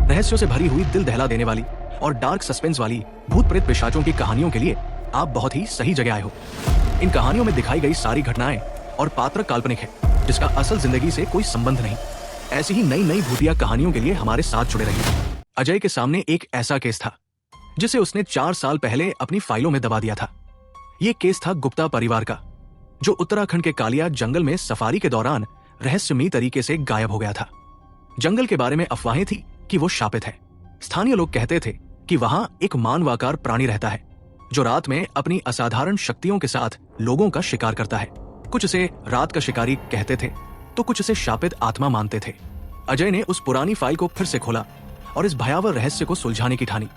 रहस्यों से भरी हुई, दिल दहला देने वाली और डार्क सस्पेंस वाली भूत प्रेत पिशाचों की कहानियों के लिए आप बहुत ही सही जगह आए हो। इन कहानियों में दिखाई गई सारी घटनाएं और पात्र काल्पनिक है, जिसका असल जिंदगी से कोई संबंध नहीं। ऐसी ही नई नई भूतिया कहानियों के लिए हमारे साथ जुड़े रहिए। अजय के सामने एक ऐसा केस था जिसे उसने 4 साल पहले अपनी फाइलों में दबा दिया था। ये केस था गुप्ता परिवार का, जो उत्तराखंड के कालिया जंगल में सफारी के दौरान रहस्यमयी तरीके से गायब हो गया था। जंगल के बारे में अफवाहें थी कि वो शापित है। स्थानीय लोग कहते थे कि वहां एक मानवाकार प्राणी रहता है जो रात में अपनी असाधारण शक्तियों के साथ लोगों का शिकार करता है। कुछ इसे रात का शिकारी कहते थे तो कुछ इसे शापित आत्मा मानते थे। अजय ने उस पुरानी फाइल को फिर से खोला और इस भयावह रहस्य को सुलझाने की ठानी।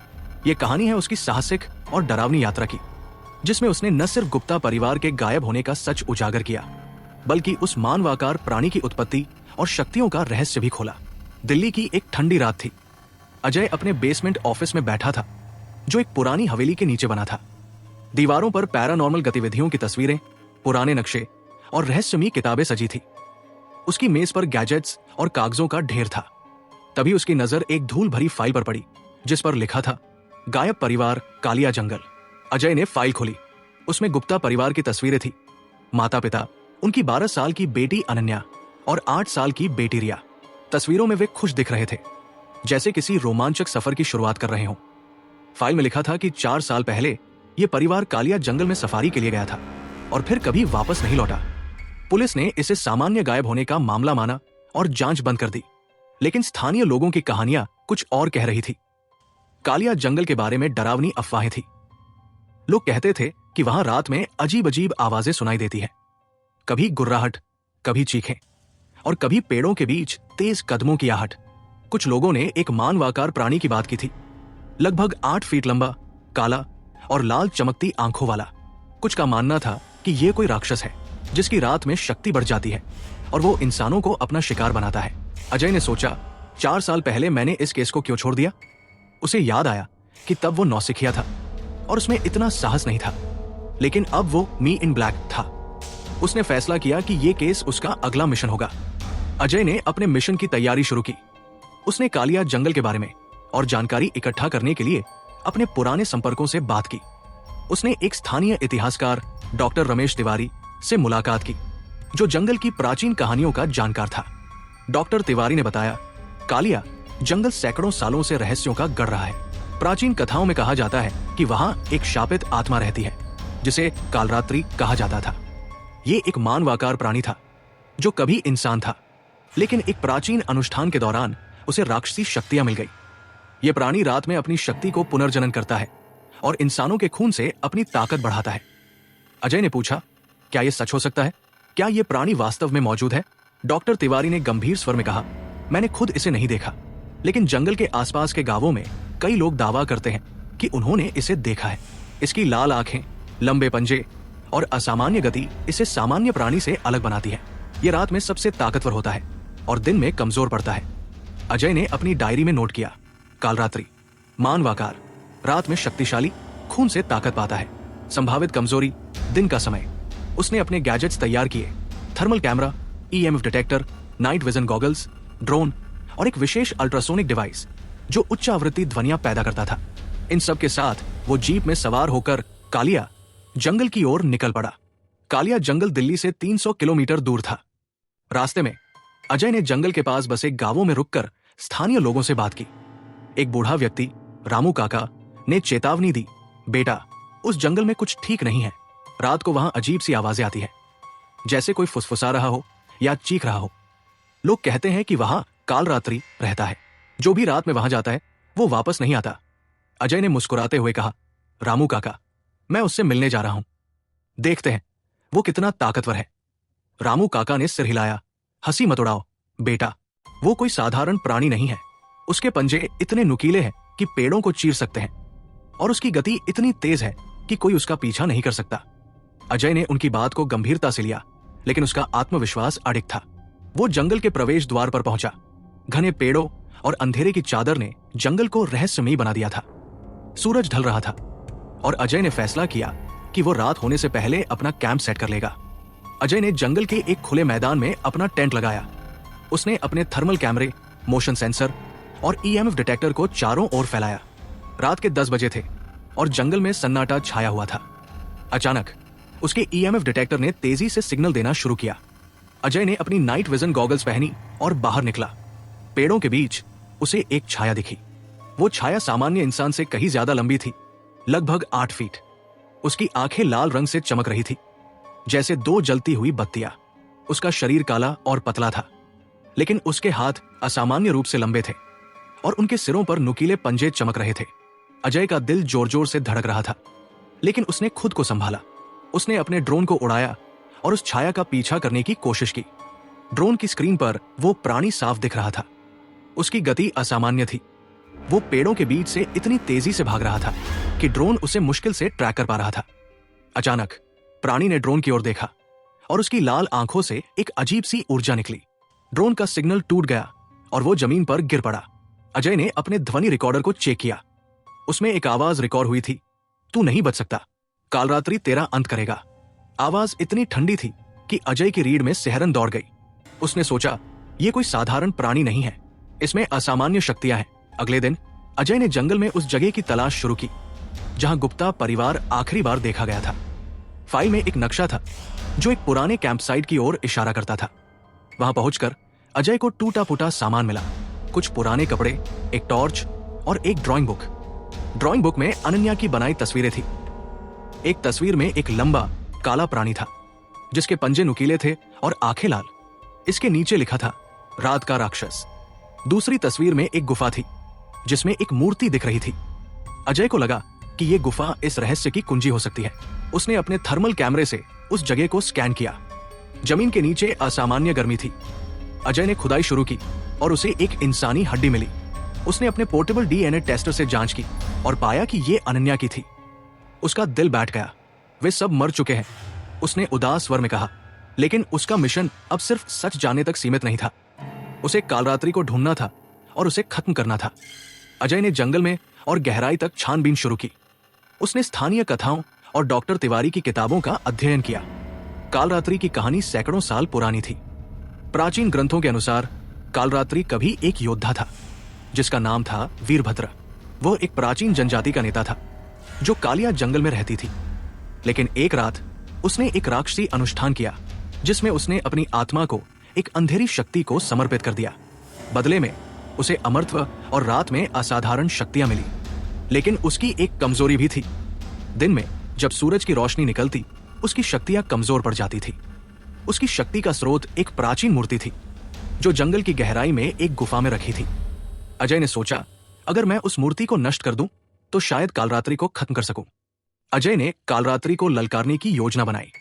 ये कहानी है उसकी साहसिक और डरावनी यात्रा की, जिसमें उसने न सिर्फ गुप्ता परिवार के गायब होने का सच उजागर किया, बल्कि उस मानवाकार प्राणी की उत्पत्ति और शक्तियों का रहस्य भी खोला। दिल्ली की एक ठंडी रात थी। अजय अपने बेसमेंट ऑफिस में बैठा था, जो एक पुरानी हवेली के नीचे बना था। दीवारों पर पैरानॉर्मल गतिविधियों की तस्वीरें, पुराने नक्शे और रहस्यमयी किताबें सजी थी। उसकी मेज पर गैजेट्स और कागजों का ढेर था। तभी उसकी नजर एक धूल भरी फाइल पर पड़ी, जिस पर लिखा था गायब परिवार, कालिया जंगल। अजय ने फाइल खोली। उसमें गुप्ता परिवार की तस्वीरें थी। माता पिता, उनकी 12 साल की बेटी अनन्या और 8 साल की बेटी रिया। तस्वीरों में वे खुश दिख रहे थे, जैसे किसी रोमांचक सफर की शुरुआत कर रहे हों। फाइल में लिखा था कि 4 साल पहले यह परिवार कालिया जंगल में सफारी के लिए गया था और फिर कभी वापस नहीं लौटा। पुलिस ने इसे सामान्य गायब होने का मामला माना और जांच बंद कर दी, लेकिन स्थानीय लोगों की कहानियां कुछ और कह रही थी। कालिया जंगल के बारे में डरावनी अफवाहें थी। लोग कहते थे कि वहां रात में अजीब अजीब आवाजें सुनाई देती हैं, कभी गुर्राहट, कभी चीखें और कभी पेड़ों के बीच तेज कदमों की आहट। कुछ लोगों ने एक मानवाकार प्राणी की बात की थी, लगभग 8 फीट लंबा, काला और लाल चमकती आंखों वाला। कुछ का मानना था कि यह कोई राक्षस है जिसकी रात में शक्ति बढ़ जाती है और वो इंसानों को अपना शिकार बनाता है। अजय ने सोचा, 4 साल पहले मैंने इस केस को क्यों छोड़ दिया। उसे याद आया कि तब वो नौसिखिया था और उसमें इतना साहस नहीं था, लेकिन अब वो मी इन ब्लैक था। उसने फैसला किया कि ये केस उसका अगला मिशन होगा। अजय ने अपने मिशन की तैयारी शुरू की। उसने कालिया जंगल के बारे में और जानकारी इकट्ठा करने के लिए अपने पुराने संपर्कों से बात की। उसने एक स्थानीय इतिहासकार डॉक्टर रमेश तिवारी से मुलाकात की, जो जंगल की प्राचीन कहानियों का जानकार था। डॉक्टर तिवारी ने बताया, कालिया जंगल सैकड़ों सालों से रहस्यों का गढ़ रहा है। प्राचीन कथाओं में कहा जाता है कि वहां एक शापित आत्मा रहती है, जिसे कालरात्रि कहा जाता था। ये एक मानवाकार प्राणी था जो कभी इंसान था, लेकिन एक प्राचीन अनुष्ठान के दौरान उसे राक्षसी शक्तियां मिल गई। यह प्राणी रात में अपनी शक्ति को पुनर्जनन करता है और इंसानों के खून से अपनी ताकत बढ़ाता है। अजय ने पूछा, क्या यह सच हो सकता है? क्या यह प्राणी वास्तव में मौजूद है? डॉक्टर तिवारी ने गंभीर स्वर में कहा, मैंने खुद इसे नहीं देखा, लेकिन जंगल के आसपास के गांवों में कई लोग दावा करते हैं कि उन्होंने इसे देखा है। इसकी लाल आंखें, लंबे पंजे और असामान्य गति इसे सामान्य प्राणी से अलग बनाती है। यह रात में सबसे ताकतवर होता है और दिन में कमजोर पड़ता है। अजय ने अपनी डायरी में नोट किया, कालरात्रि, मानवाकार, रात में शक्तिशाली, खून से ताकत पाता है, संभावित कमजोरी, दिन का समय। उसने अपने गैजेट्स तैयार किए, thermal camera, EMF detector, night vision goggles, drone और एक विशेष अल्ट्रासोनिक डिवाइस जो उच्च आवृत्ति ध्वनियां पैदा करता था। इन सब के साथ वो जीप में सवार होकर कालिया जंगल की ओर निकल पड़ा। कालिया जंगल दिल्ली से 300 किलोमीटर दूर था। रास्ते में अजय ने जंगल के पास बसे गांवों में रुककर स्थानीय लोगों से बात की। एक बूढ़ा व्यक्ति, रामू काका, ने चेतावनी दी, बेटा, उस जंगल में कुछ ठीक नहीं है। रात को वहां अजीब सी आवाजें आती है, जैसे कोई फुसफुसा रहा हो या चीख रहा हो। लोग कहते हैं कि वहां कालरात्रि रहता है। जो भी रात में वहां जाता है वो वापस नहीं आता। अजय ने मुस्कुराते हुए कहा, रामू काका, मैं उससे मिलने जा रहा हूं, देखते हैं वो कितना ताकतवर है। रामू काका ने सिर हिलाया, हंसी मत उड़ाओ बेटा, वो कोई साधारण प्राणी नहीं है। उसके पंजे इतने नुकीले हैं कि पेड़ों को चीर सकते हैं और उसकी गति इतनी तेज है कि कोई उसका पीछा नहीं कर सकता। अजय ने उनकी बात को गंभीरता से लिया, लेकिन उसका आत्मविश्वास अडिग था। वो जंगल के प्रवेश द्वार पर पहुंचा। घने पेड़ों और अंधेरे की चादर ने जंगल को रहस्यमयी बना दिया था। सूरज ढल रहा था और अजय ने फैसला किया कि वो रात होने से पहले अपना कैंप सेट कर लेगा। अजय ने जंगल के एक खुले मैदान में अपना टेंट लगाया। उसने अपने थर्मल कैमरे, मोशन सेंसर और ईएमएफ डिटेक्टर को चारों ओर फैलाया। रात के 10 बजे थे और जंगल में सन्नाटा छाया हुआ था। अचानक उसके ईएमएफ डिटेक्टर ने तेजी से सिग्नल देना शुरू किया। अजय ने अपनी नाइट विजन गॉगल्स पहनी और बाहर निकला। पेड़ों के बीच उसे एक छाया दिखी। वो छाया सामान्य इंसान से कहीं ज्यादा लंबी थी, लगभग 8 फीट। उसकी आंखें लाल रंग से चमक रही थी, जैसे 2 जलती हुई बत्तियां। उसका शरीर काला और पतला था, लेकिन उसके हाथ असामान्य रूप से लंबे थे और उनके सिरों पर नुकीले पंजे चमक रहे थे। अजय का दिल जोर जोर से धड़क रहा था, लेकिन उसने खुद को संभाला। उसने अपने ड्रोन को उड़ाया और उस छाया का पीछा करने की कोशिश की। ड्रोन की स्क्रीन पर वो प्राणी साफ दिख रहा था। उसकी गति असामान्य थी। वो पेड़ों के बीच से इतनी तेजी से भाग रहा था कि ड्रोन उसे मुश्किल से ट्रैक कर पा रहा था। अचानक प्राणी ने ड्रोन की ओर देखा और उसकी लाल आंखों से एक अजीब सी ऊर्जा निकली। ड्रोन का सिग्नल टूट गया और वो जमीन पर गिर पड़ा। अजय ने अपने ध्वनि रिकॉर्डर को चेक किया। उसमें एक आवाज रिकॉर्ड हुई थी, तू नहीं बच सकता, काल रात्रि तेरा अंत करेगा। आवाज इतनी ठंडी थी कि अजय की रीढ़ में सिहरन दौड़ गई। उसने सोचा, ये कोई साधारण प्राणी नहीं है, इसमें असामान्य शक्तियां हैं। अगले दिन अजय ने जंगल में उस जगह की तलाश शुरू की जहां गुप्ता परिवार आखिरी बार देखा गया था। फाइल में एक नक्शा था जो एक पुराने कैंपसाइट की ओर इशारा करता था। वहां पहुंचकर अजय को टूटा फूटा सामान मिला, कुछ पुराने कपड़े, एक टॉर्च और एक ड्राइंग बुक। ड्राइंग बुक में अनन्या की बनाई तस्वीरें थी। एक तस्वीर में एक लंबा काला प्राणी था जिसके पंजे नुकीले थे और आंखें लाल। इसके नीचे लिखा था, रात का राक्षस। दूसरी तस्वीर में एक गुफा थी जिसमें एक मूर्ति दिख रही थी। अजय को लगा कि यह गुफा इस रहस्य की कुंजी हो सकती है। उसने अपने थर्मल कैमरे से उस जगह को स्कैन किया। जमीन के नीचे असामान्य गर्मी थी। अजय ने खुदाई शुरू की और उसे एक इंसानी हड्डी मिली। उसने अपने पोर्टेबल डीएनए टेस्टर से जांच की और पाया कि यह अनन्या की थी। उसका दिल बैठ गया। वे सब मर चुके हैं, उसने उदास स्वर में कहा। लेकिन उसका मिशन अब सिर्फ सच जानने तक सीमित नहीं था। उसे कालरात्रि को ढूंढना था और उसे खत्म करना था। अजय ने जंगल में और गहराई तक छानबीन शुरू की। उसने स्थानीय कथाओं और डॉक्टर तिवारी की किताबों का अध्ययन किया। कालरात्रि की कहानी सैकड़ों साल पुरानी थी। प्राचीन ग्रंथों के अनुसार कालरात्रि कभी एक योद्धा था जिसका नाम था वीरभद्र। वो एक प्राचीन जनजाति का नेता था जो कालिया जंगल में रहती थी। लेकिन एक रात उसने एक राक्षसी अनुष्ठान किया जिसमें उसने अपनी आत्मा को एक अंधेरी शक्ति को समर्पित कर दिया। बदले में उसे अमरत्व और रात में असाधारण शक्तियां मिली। लेकिन उसकी एक कमजोरी भी थी। दिन में जब सूरज की रोशनी निकलती, उसकी शक्तियां कमजोर पड़ जाती थी। उसकी शक्ति का स्रोत एक प्राचीन मूर्ति थी जो जंगल की गहराई में एक गुफा में रखी थी। अजय ने सोचा, अगर मैं उस मूर्ति को नष्ट कर दूं तो शायद कालरात्रि को खत्म कर सकूं। अजय ने कालरात्रि को ललकारने की योजना बनाई।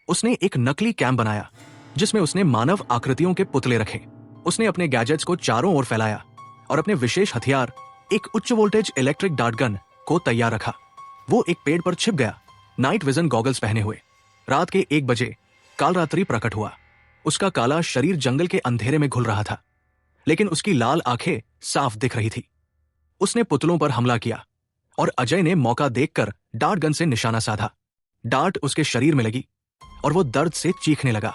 उसने एक नकली कैंप बनाया जिसमें उसने मानव आकृतियों के पुतले रखे। उसने अपने गैजेट्स को चारों ओर फैलाया और अपने विशेष हथियार, एक उच्च वोल्टेज इलेक्ट्रिक डार्ट गन को तैयार रखा। वो एक पेड़ पर छिप गया, नाइट विजन गॉगल्स पहने हुए। रात के 1 बजे कालरात्रि प्रकट हुआ। उसका काला शरीर जंगल के अंधेरे में घुल रहा था, लेकिन उसकी लाल आंखें साफ दिख रही थी। उसने पुतलों पर हमला किया और अजय ने मौका देखकर डार्ट गन से निशाना साधा। डार्ट उसके शरीर में लगी और वो दर्द से चीखने लगा।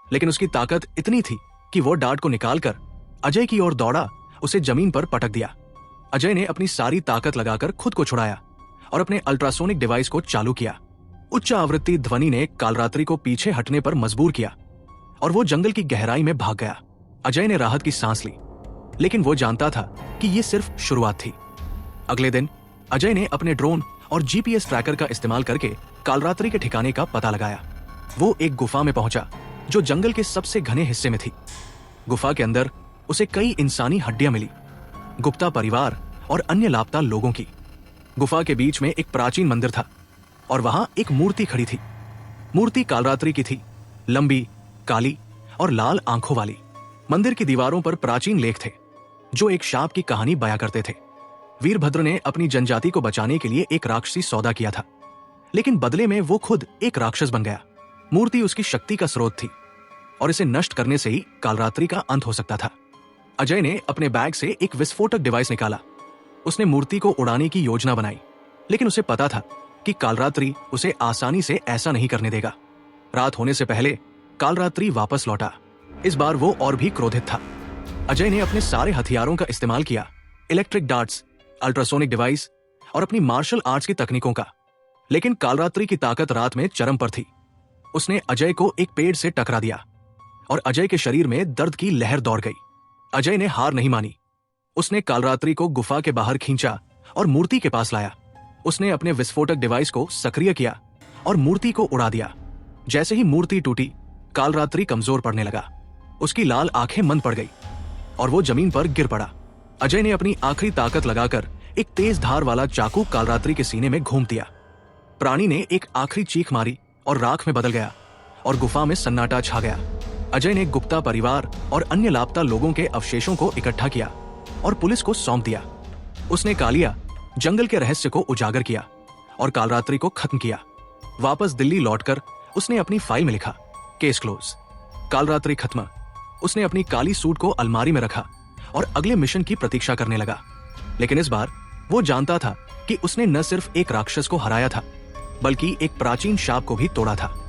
लेकिन उसकी ताकत इतनी थी कि वो डार्ट को निकालकर अजय की ओर दौड़ा, उसे जमीन पर पटक दिया। अजय ने अपनी सारी ताकत लगाकर खुद को छुड़ाया और अपने अल्ट्रासोनिक डिवाइस को चालू किया। उच्च आवृत्ति ध्वनि ने कालरात्रि को पीछे हटने पर मजबूर किया और वो जंगल की गहराई में भाग गया। अजय ने राहत की सांस ली, लेकिन वो जानता था कि ये सिर्फ शुरुआत थी। अगले दिन अजय ने अपने ड्रोन और जीपीएस ट्रैकर का इस्तेमाल करके कालरात्रि के ठिकाने का पता लगाया। वो एक गुफा में पहुंचा जो जंगल के सबसे घने हिस्से में थी। गुफा के अंदर उसे कई इंसानी हड्डियां मिली, गुप्ता परिवार और अन्य लापता लोगों की। गुफा के बीच में एक प्राचीन मंदिर था और वहां एक मूर्ति खड़ी थी। मूर्ति कालरात्रि की थी, लंबी, काली और लाल आंखों वाली। मंदिर की दीवारों पर प्राचीन लेख थे जो एक शाप की कहानी बयां करते थे। वीरभद्र ने अपनी जनजाति को बचाने के लिए एक राक्षसी सौदा किया था, लेकिन बदले में वो खुद एक राक्षस बन गया। मूर्ति उसकी शक्ति का स्रोत थी और इसे नष्ट करने से ही कालरात्रि का अंत हो सकता था। अजय ने अपने बैग से एक विस्फोटक डिवाइस निकाला। उसने मूर्ति को उड़ाने की योजना बनाई, लेकिन उसे पता था कि कालरात्रि उसे आसानी से ऐसा नहीं करने देगा। रात होने से पहले कालरात्रि वापस लौटा। इस बार वो और भी क्रोधित था। अजय ने अपने सारे हथियारों का इस्तेमाल किया इलेक्ट्रिक डार्ट्स, अल्ट्रासोनिक डिवाइस और अपनी मार्शल आर्ट्स की तकनीकों का। लेकिन कालरात्रि की ताकत रात में चरम पर थी। उसने अजय को एक पेड़ से टकरा दिया और अजय के शरीर में दर्द की लहर दौड़ गई। अजय ने हार नहीं मानी। उसने कालरात्रि को गुफा के बाहर खींचा और मूर्ति के पास लाया। उसने अपने विस्फोटक डिवाइस को सक्रिय किया और मूर्ति को उड़ा दिया। जैसे ही मूर्ति टूटी, कालरात्रि कमजोर पड़ने लगा। उसकी लाल आंखें मंद पड़ गई और वो जमीन पर गिर पड़ा। अजय ने अपनी आखिरी ताकत लगाकर एक तेज धार वाला चाकू कालरात्रि के सीने में घूम दिया। प्राणी ने एक आखिरी चीख मारी और राख में बदल गया और गुफा में सन्नाटा छा गया। अजय ने गुप्ता परिवार और अन्य लापता लोगों के अवशेषों को इकट्ठा किया और पुलिस को सौंप दिया। उसने कालिया जंगल के रहस्य को उजागर किया और कालरात्रि को खत्म किया। वापस दिल्ली लौटकर उसने अपनी फाइल में लिखा, केस क्लोज, कालरात्रि खत्म। उसने अपनी काली सूट को अलमारी में रखा और अगले मिशन की प्रतीक्षा करने लगा। लेकिन इस बार वो जानता था कि उसने न सिर्फ एक राक्षस को हराया था, बल्कि एक प्राचीन शाप को भी तोड़ा था।